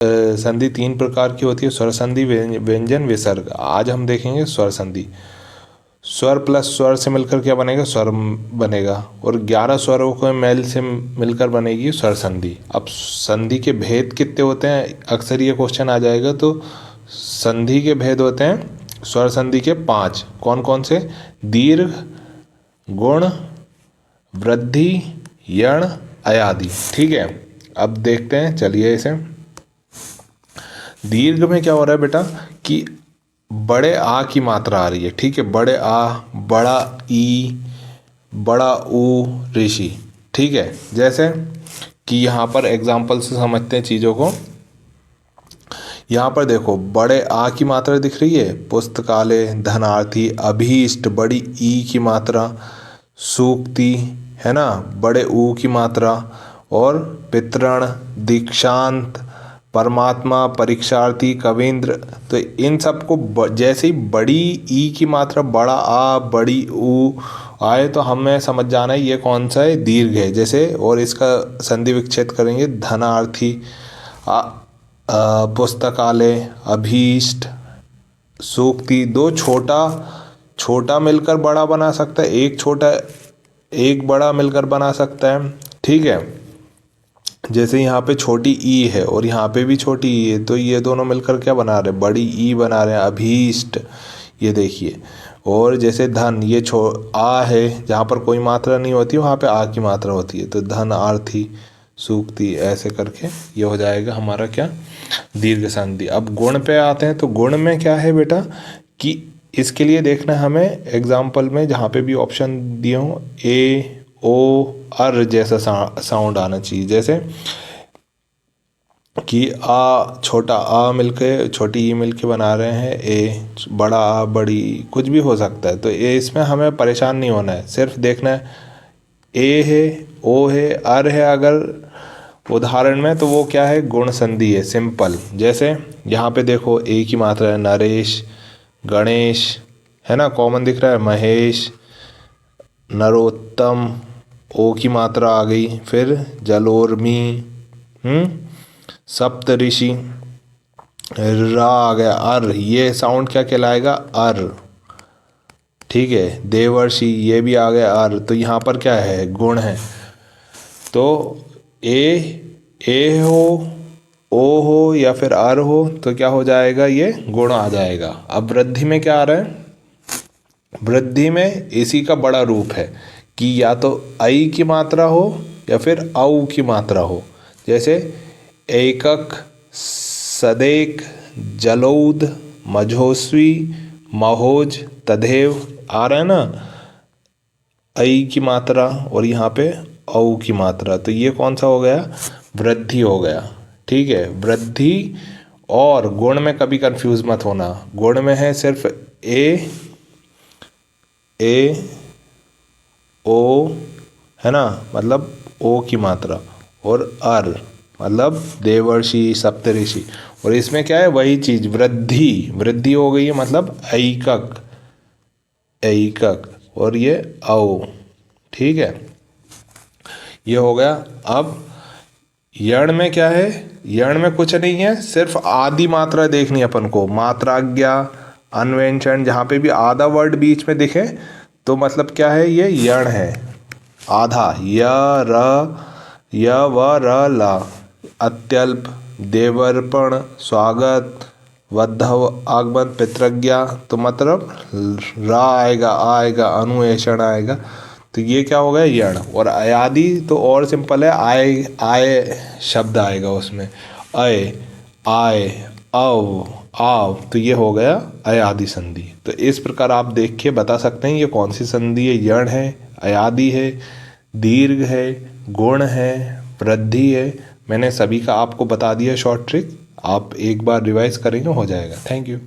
संधि 3 प्रकार की होती है, स्वर संधि, व्यंजन, विसर्ग। आज हम देखेंगे स्वर संधि। स्वर प्लस स्वर से मिलकर क्या बनेगा? स्वर बनेगा। और 11 स्वरों को मेल से मिलकर बनेगी स्वर संधि। अब संधि के भेद कितने होते हैं, अक्सर ये क्वेश्चन आ जाएगा। तो संधि के भेद होते हैं स्वर संधि के 5। कौन कौन से? दीर्घ, गुण, वृद्धि, यण, अयादि। ठीक है, अब देखते हैं, चलिए इसे। दीर्घ में क्या हो रहा है बेटा कि बड़े आ की मात्रा आ रही है। ठीक है, बड़े आ, बड़ा ई, बड़ा ऊ, ऋषि। ठीक है, जैसे कि यहाँ पर एग्जाम्पल से समझते हैं चीज़ों को। यहाँ पर देखो, बड़े आ की मात्रा दिख रही है, पुस्तकालय, धनार्थी, अभीष्ट, बड़ी ई की मात्रा, सूक्ति, है ना, बड़े ऊ की मात्रा, और पितृण, दीक्षांत, परमात्मा, परीक्षार्थी, कवींद्र। तो इन सबको जैसे ही बड़ी ई की मात्रा, बड़ा आ, बड़ी ऊ आए तो हमें समझ जाना है ये कौन सा है, दीर्घ है। जैसे, और इसका संधि विच्छेद करेंगे, धनार्थी, पुस्तकालय, अभीष्ट, सूक्ति। दो छोटा छोटा मिलकर बड़ा बना सकता है, एक छोटा एक बड़ा मिलकर बना सकता है। ठीक है, जैसे यहाँ पे छोटी ई है और यहाँ पे भी छोटी ई है, तो ये दोनों मिलकर क्या बना रहे हैं? बड़ी ई बना रहे हैं, अभीष्ट। ये देखिए, और जैसे धन, ये आ है, जहाँ पर कोई मात्रा नहीं होती वहाँ पे आ की मात्रा होती है, तो धन, आर्थी, सूक्ति, ऐसे करके ये हो जाएगा हमारा क्या, दीर्घ संधि। अब गुण पे आते हैं। तो गुण में क्या है बेटा कि इसके लिए देखना है हमें एग्जाम्पल में, जहाँ पे भी ऑप्शन दिए हों, ए, ओ, अर जैसा साउंड आना चाहिए। जैसे कि आ, छोटा आ मिलके छोटी ई मिलके बना रहे हैं ए, बड़ा आ, बड़ी, कुछ भी हो सकता है। तो ये इसमें हमें परेशान नहीं होना है, सिर्फ देखना है ए है, ओ है, अर है अगर उदाहरण में, तो वो क्या है, गुण संधि है, सिंपल। जैसे यहाँ पे देखो, ए की मात्रा है, नरेश, गणेश, है ना, कॉमन दिख रहा है, महेश, नरोत्तम, ओ की मात्रा आ गई, फिर जलोर्मी, सप्तऋषि, रा आ गया, अर, ये साउंड क्या कहलाएगा, अर। ठीक है, देवर्षि, ये भी आ गया अर। तो यहाँ पर क्या है, गुण है। तो ए हो, ओ हो या फिर अर हो तो क्या हो जाएगा, ये गुण आ जाएगा। अब वृद्धि में क्या आ रहा है? वृद्धि में इसी का बड़ा रूप है कि या तो आई की मात्रा हो या फिर औ की मात्रा हो। जैसे एकक, सदेक, जलौद, मझोस्वी, महोज, तदेव आ रहा है ना, आई की मात्रा और यहाँ पे औ की मात्रा। तो ये कौन सा हो गया, वृद्धि हो गया। ठीक है, वृद्धि। और गुण में कभी कंफ्यूज मत होना, गुण में है सिर्फ ए ओ, है ना, मतलब ओ की मात्रा, और अर मतलब देवर्षि, सप्तऋषि। और इसमें क्या है, वही चीज, वृद्धि, वृद्धि हो गई है, मतलब ऐकक, ऐकक, और ये औ। ठीक है, ये हो गया। अब यण में क्या है, यण में कुछ नहीं है, सिर्फ आदि मात्रा देखनी है अपन को, मात्राज्ञा, अन्वेषण, जहाँ पे भी आधा वर्ड बीच में दिखे तो मतलब क्या है, ये यण है, आधा, य, र, य, व, र, ला। अत्यल्प, देवर्पण, स्वागत, वद्धव, आगमन, पितृज्ञा, तो मतलब रा आएगा, आएगा, अनुवेषण आएगा। तो ये क्या हो गया, यण। और अयादि तो और सिंपल है, आए, आए शब्द आएगा उसमें, अय, आय, अव, आव। तो ये हो गया अयादि संधि। तो इस प्रकार आप देख के बता सकते हैं ये कौन सी संधि है, यण है, अयादि है, दीर्घ है, गुण है, वृद्धि है। मैंने सभी का आपको बता दिया शॉर्ट ट्रिक, आप एक बार रिवाइज करेंगे हो जाएगा। Thank you.